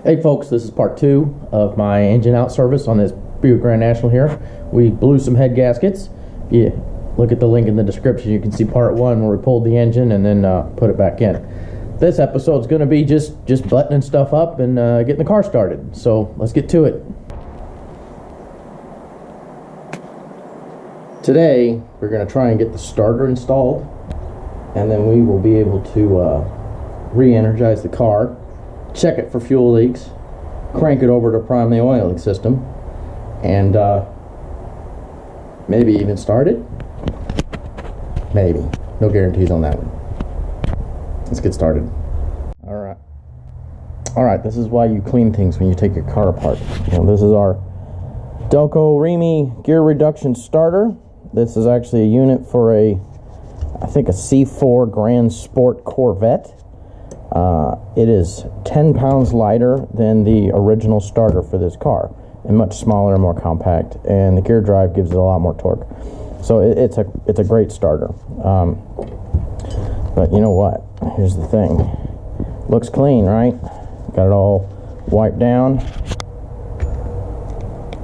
Hey folks, this is part 2 of my engine out service on this Buick Grand National here. We blew some head gaskets. Yeah, look at the link in the description. You can see part 1 where we pulled the engine and then put it back in. This episode is going to be just buttoning stuff up and getting the car started. So let's get to it. Today we're going to try and get the starter installed, and then we will be able to re-energize the car, check it for fuel leaks, crank it over to prime the oiling system, and maybe even start it. Maybe. No guarantees on that one. Let's get started. Alright, this is why you clean things when you take your car apart. This is our Delco Remy gear reduction starter. This is actually a unit for I think a C4 Grand Sport Corvette. It is 10 pounds lighter than the original starter for this car, and much smaller and more compact, and the gear drive gives it a lot more torque. So it's a great starter. But you know what? Here's the thing. Looks clean, right? Got it all wiped down.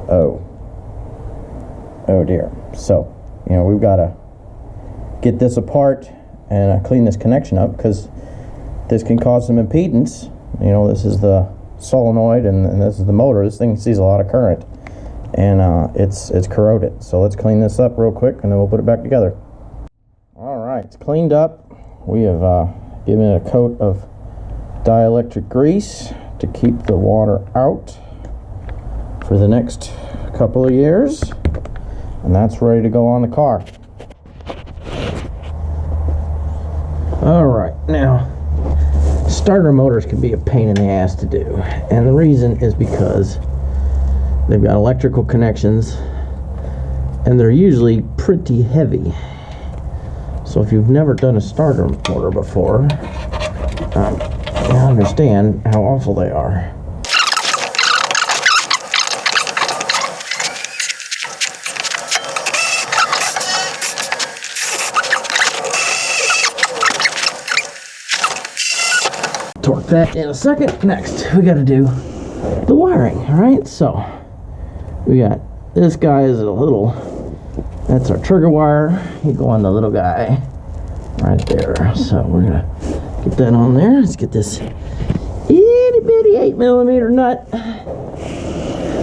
Oh dear. So, we've got to get this apart and clean this connection up, because this can cause some impedance. This is the solenoid and this is the motor. This thing sees a lot of current, and it's corroded. So let's clean this up real quick and then we'll put it back together. Alright, it's cleaned up. We have given it a coat of dielectric grease to keep the water out for the next couple of years, and that's ready to go on the car. Alright, now starter motors can be a pain in the ass to do, and the reason is because they've got electrical connections and they're usually pretty heavy. So if you've never done a starter motor before, you understand how awful they are. Torque that in a second. Next, we got to do the wiring. All right, so we got this guy is a little. That's our trigger wire. You go on the little guy right there. So we're gonna get that on there. Let's get this itty bitty 8mm nut.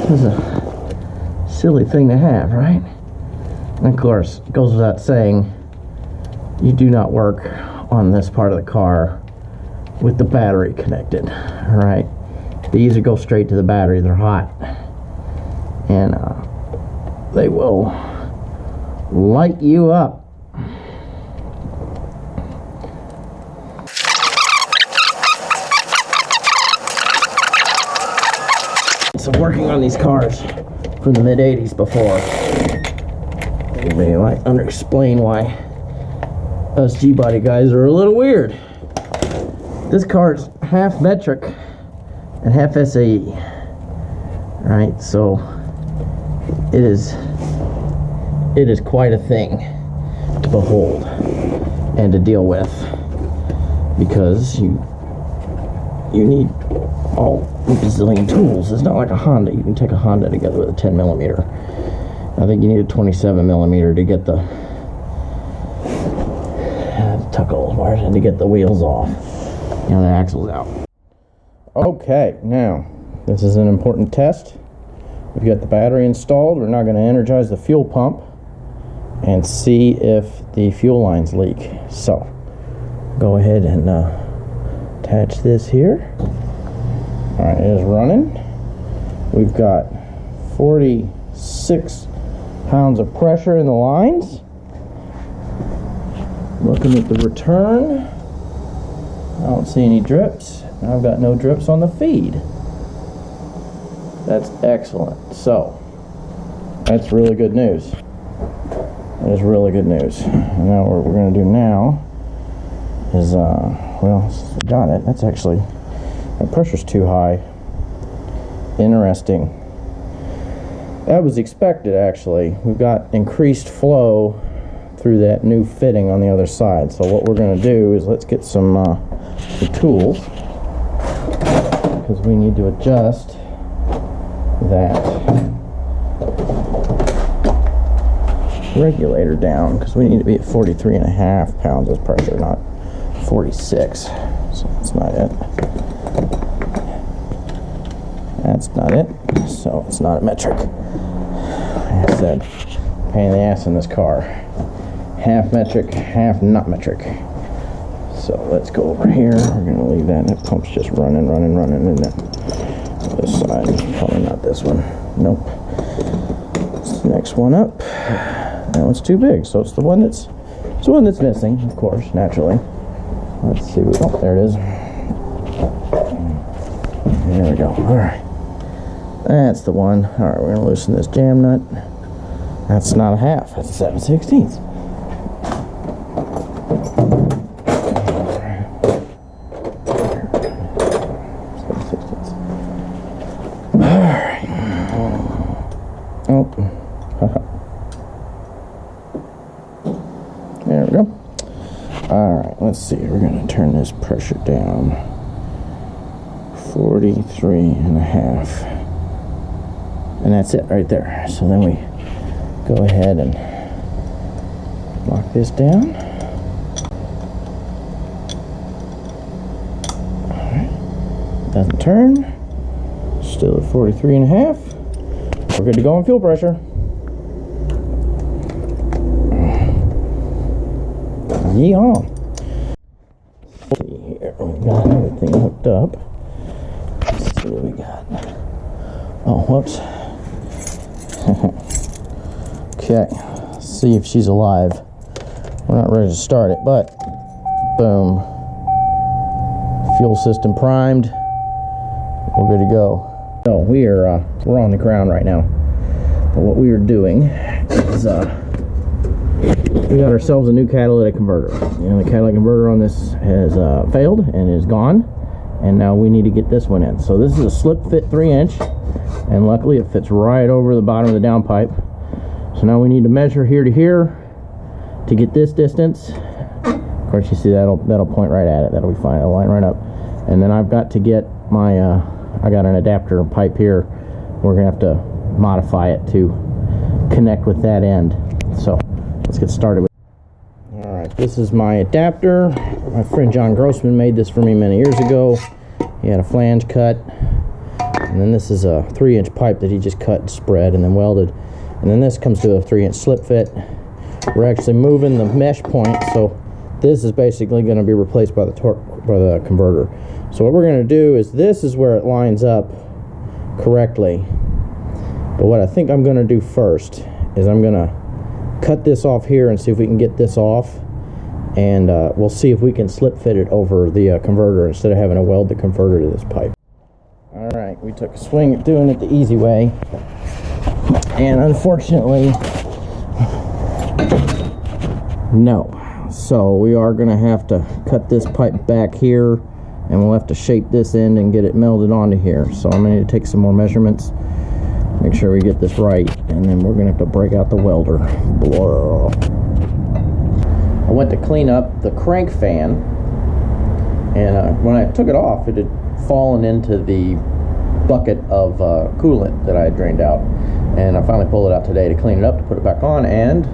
This is a silly thing to have, right? And of course, it goes without saying, you do not work on this part of the car with the battery connected. All right, these go straight to the battery. They're hot, and they will light you up. So working on these cars from the mid-80s before, anybody might explain why us G-body guys are a little weird. This car's half metric and half SAE, right? So it is quite a thing to behold and to deal with, because you need all a bazillion tools. It's not like a Honda. You can take a Honda together with a 10mm. I think you need a 27mm to get the tuck all the wires in to get the wheels off. The axle's out. Okay, now this is an important test. We've got the battery installed. We're now going to energize the fuel pump and see if the fuel lines leak. So go ahead and attach this here. Alright, it is running. We've got 46 pounds of pressure in the lines. Looking at the return, I don't see any drips. I've got no drips on the feed. That's excellent. So that's really good news. That is really good news. And now what we're going to do now is, well, got it. That's actually, the pressure's too high. Interesting. That was expected, actually. We've got increased flow through that new fitting on the other side. So what we're going to do is let's get some tools. because we need to adjust that regulator down, because we need to be at 43.5 pounds of pressure, not 46. So that's not it. That's not it. So it's not a metric. Like I said, pain in the ass in this car. Half metric, half not metric. So let's go over here. We're gonna leave that. That pump's just running, and then this side. Probably not this one. Nope. It's the next one up. That one's too big, so it's the one that's missing, of course, naturally. Let's see. Oh, there it is. There we go. All right. That's the one. All right, we're gonna loosen this jam nut. That's not a half. That's 7/16. There we go. Alright, let's see. We're going to turn this pressure down. 43.5. And that's it right there. So then we go ahead and lock this down. Alright. Doesn't turn. Still at 43.5. We're good to go on fuel pressure. Yeehaw. Let's see here. We got everything hooked up. Let's see what we got. Oh, whoops. Okay. Let's see if she's alive. We're not ready to start it, but boom. Fuel system primed. We're good to go. So we're on the ground right now. But what we are doing is we got ourselves a new catalytic converter. You know, the catalytic converter on this has failed and is gone, and now we need to get this one in. So this is a slip fit 3-inch, and luckily it fits right over the bottom of the downpipe. So now we need to measure here to here to get this distance. Of course, you see that'll point right at it. That'll be fine. It'll line right up. And then I've got to get my I got an adapter pipe here. We're gonna have to modify it to connect with that end. So let's get started with. All right, this is my adapter. My friend John Grossman made this for me many years ago. He had a flange cut, and then this is a 3-inch pipe that he just cut and spread and then welded, and then this comes to a 3-inch slip fit. We're actually moving the mesh point, so this is basically going to be replaced by the converter. So what we're going to do is, this is where it lines up correctly. But what I think I'm going to do first is I'm going to cut this off here and see if we can get this off, and we'll see if we can slip fit it over the converter instead of having to weld the converter to this pipe. Alright, we took a swing at doing it the easy way, and unfortunately no. So we are going to have to cut this pipe back here, and we'll have to shape this end and get it melded onto here. So I'm going to need to take some more measurements, make sure we get this right, and then we're going to have to break out the welder. Blah. I went to clean up the crank fan, and when I took it off, it had fallen into the bucket of coolant that I had drained out. And I finally pulled it out today to clean it up, to put it back on, and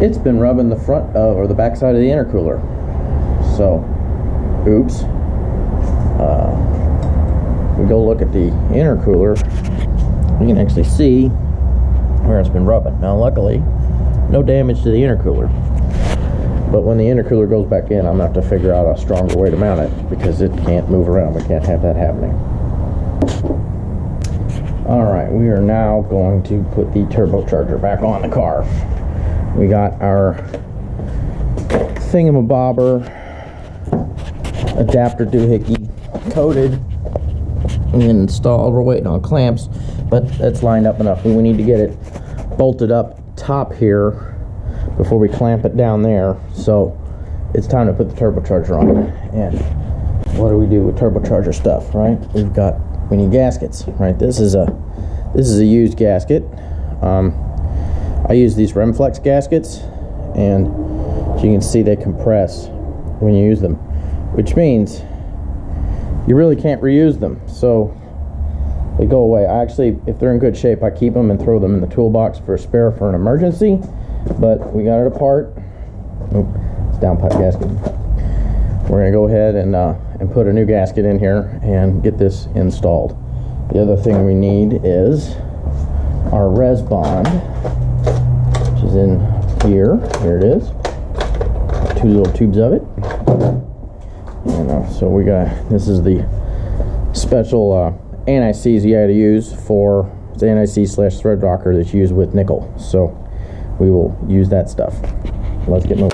it's been rubbing the front or the back side of the intercooler. So, oops. We go look at the intercooler, you can actually see where it's been rubbing. Now luckily, no damage to the intercooler, but when the intercooler goes back in, I'm going to have to figure out a stronger way to mount it, because it can't move around. We can't have that happening. Alright, we are now going to put the turbocharger back on the car. We got our thingamabobber adapter doohickey coated and installed. We're waiting on clamps, but that's lined up enough. We need to get it bolted up top here before we clamp it down there. So it's time to put the turbocharger on. And what do we do with turbocharger stuff, right? We need gaskets, right? This is a used gasket. I use these Remflex gaskets, and as you can see, they compress when you use them, which means you really can't reuse them, so they go away. I actually, if they're in good shape, I keep them and throw them in the toolbox for a spare for an emergency. But we got it apart. Oop, it's downpipe gasket. We're gonna go ahead and put a new gasket in here and get this installed. The other thing we need is our res bond, which is in here. Here it is. 2 little tubes of it. And so we got, this is the special anti-seize you got to use for, it's anti-seize / thread rocker that's used with nickel. So we will use that stuff. Let's get moving.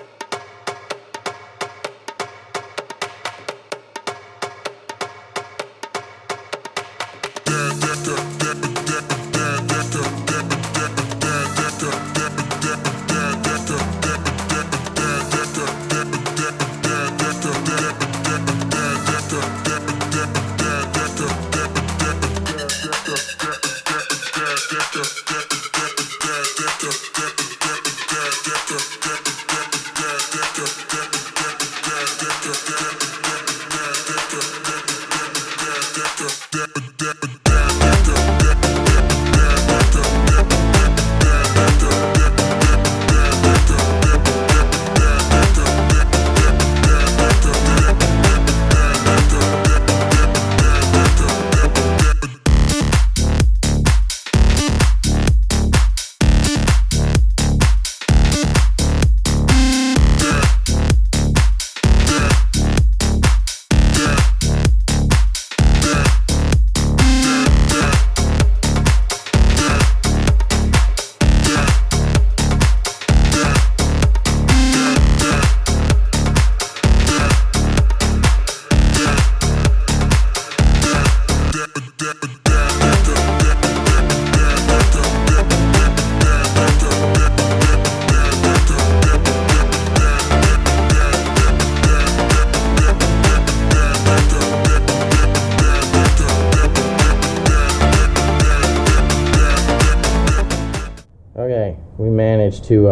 Okay, we managed to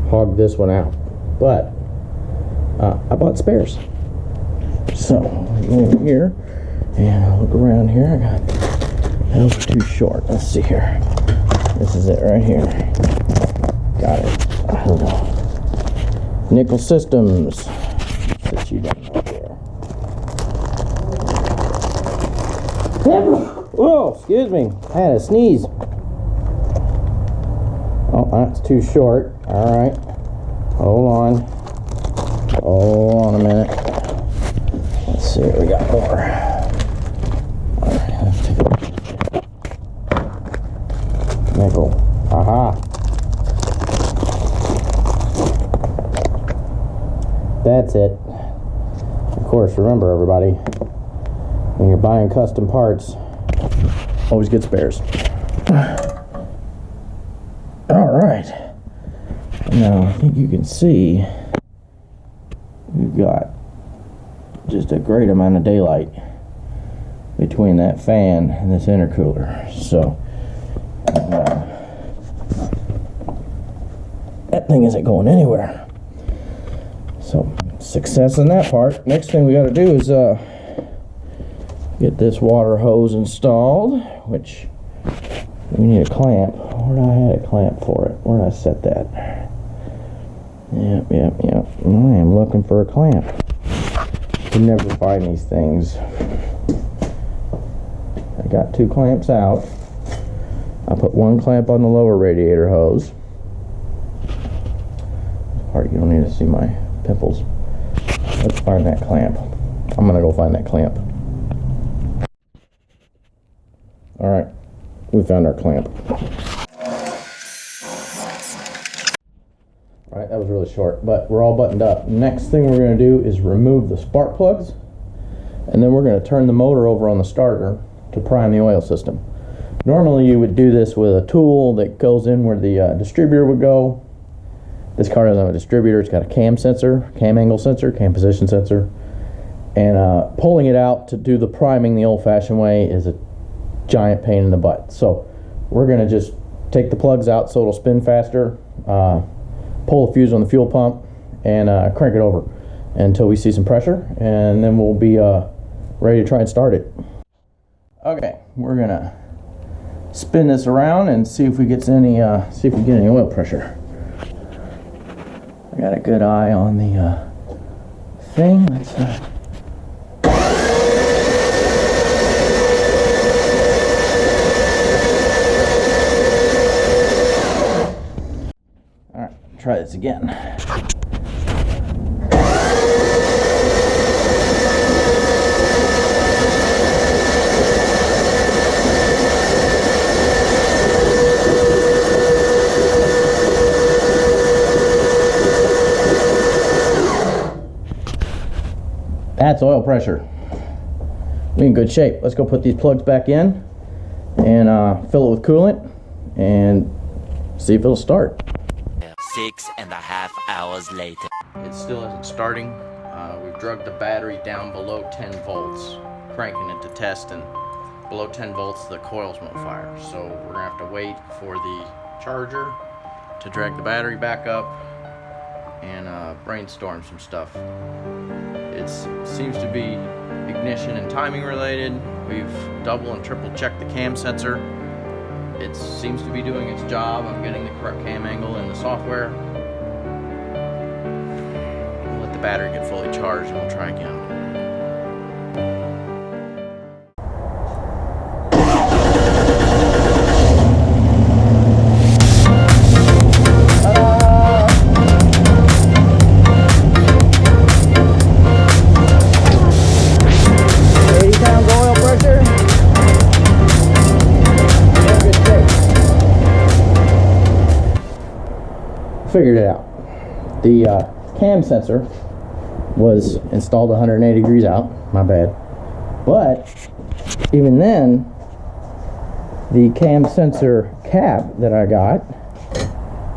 hog this one out, but I bought spares. So I go over here and I look around here. I got, that was too short. Let's see here. This is it right here. Got it. I don't know. Nickel Systems. Sit you down right there. Whoa, excuse me. I had a sneeze. Oh, that's too short. All right. Hold on. Hold on a minute. Let's see what we got more. All right, let's take a look. Nickel. Aha. That's it. Of course, remember everybody, when you're buying custom parts, always get spares. Alright, now I think you can see we've got just a great amount of daylight between that fan and this intercooler, so that thing isn't going anywhere. So success in that part. Next thing we got to do is get this water hose installed, which we need a clamp. Where did I have a clamp for it? Where did I set that? Yep. I am looking for a clamp. You never find these things. I got 2 clamps out. I put 1 clamp on the lower radiator hose. This part you don't need to see my pimples. Let's find that clamp. I'm gonna go find that clamp. Alright, we found our clamp. Alright, that was really short, but we're all buttoned up. Next thing we're going to do is remove the spark plugs, and then we're going to turn the motor over on the starter to prime the oil system. Normally you would do this with a tool that goes in where the distributor would go. This car doesn't have a distributor. It's got a cam sensor, cam angle sensor, cam position sensor, and pulling it out to do the priming the old-fashioned way is a giant pain in the butt. So we're going to just take the plugs out so it'll spin faster, pull the fuse on the fuel pump, and crank it over until we see some pressure, and then we'll be ready to try and start it. Okay, we're gonna spin this around and see if we get any oil pressure. I got a good eye on the thing. Let's all right, try this again. That's oil pressure. We're in good shape. Let's go put these plugs back in and fill it with coolant and see if it'll start. 6.5 hours later. It still isn't starting. We've drugged the battery down below 10 volts, cranking it to test, and below 10 volts the coils won't fire. So we're gonna have to wait for the charger to drag the battery back up and brainstorm some stuff. It seems to be ignition and timing related. We've double and triple checked the cam sensor. It seems to be doing its job. I'm getting the correct cam angle in the software. We'll let the battery get fully charged and we'll try again. Figured it out. The cam sensor was installed 180 degrees out, my bad. But even then, the cam sensor cap that I got,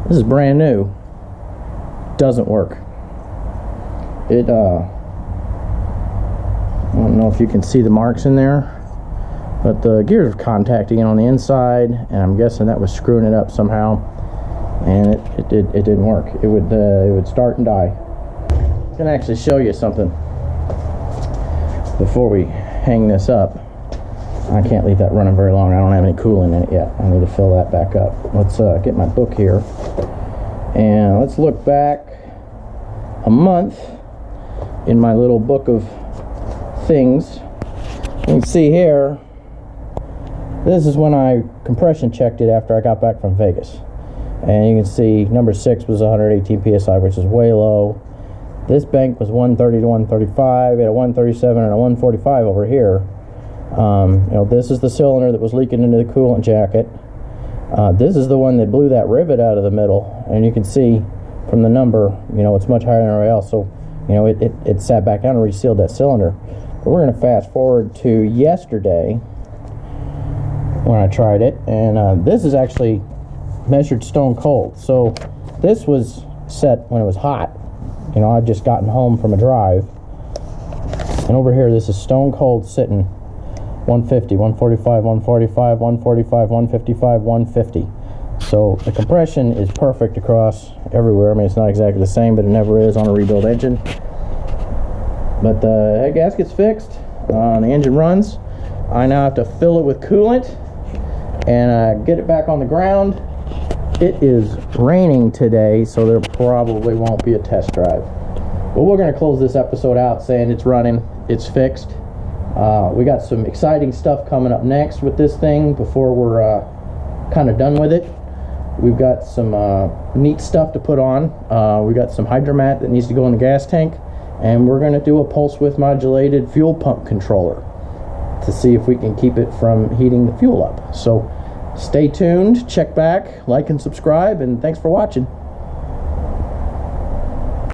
this is brand new, doesn't work. It I don't know if you can see the marks in there, but the gears are contacting it on the inside, and I'm guessing that was screwing it up somehow. And it didn't work. It would start and die. I'm gonna actually show you something before we hang this up. I can't leave that running very long. I don't have any coolant in it yet. I need to fill that back up. Let's get my book here and let's look back a month in my little book of things. You can see here, this is when I compression checked it after I got back from Vegas. And you can see number 6 was 118 psi, which is way low. This bank was 130 to 135, at a 137 and a 145 over here. You know, this is the cylinder that was leaking into the coolant jacket. This is the one that blew that rivet out of the middle, and you can see from the number, you know, it's much higher than everybody else. So, you know, it sat back down and resealed that cylinder. But we're going to fast forward to yesterday when I tried it, and this is actually measured stone cold. So this was set when it was hot. You know, I'd just gotten home from a drive, and over here this is stone cold sitting 150, 145, 145, 145, 155, 150. So the compression is perfect across everywhere. I mean, it's not exactly the same, but it never is on a rebuild engine. But the head gasket's fixed. The engine runs. I now have to fill it with coolant and get it back on the ground. It is raining today, so there probably won't be a test drive. But we're going to close this episode out saying it's running, it's fixed. We got some exciting stuff coming up next with this thing before we're kind of done with it. We've got some neat stuff to put on. We got some hydromat that needs to go in the gas tank, and we're going to do a pulse width modulated fuel pump controller to see if we can keep it from heating the fuel up. So stay tuned, check back, like and subscribe, and thanks for watching.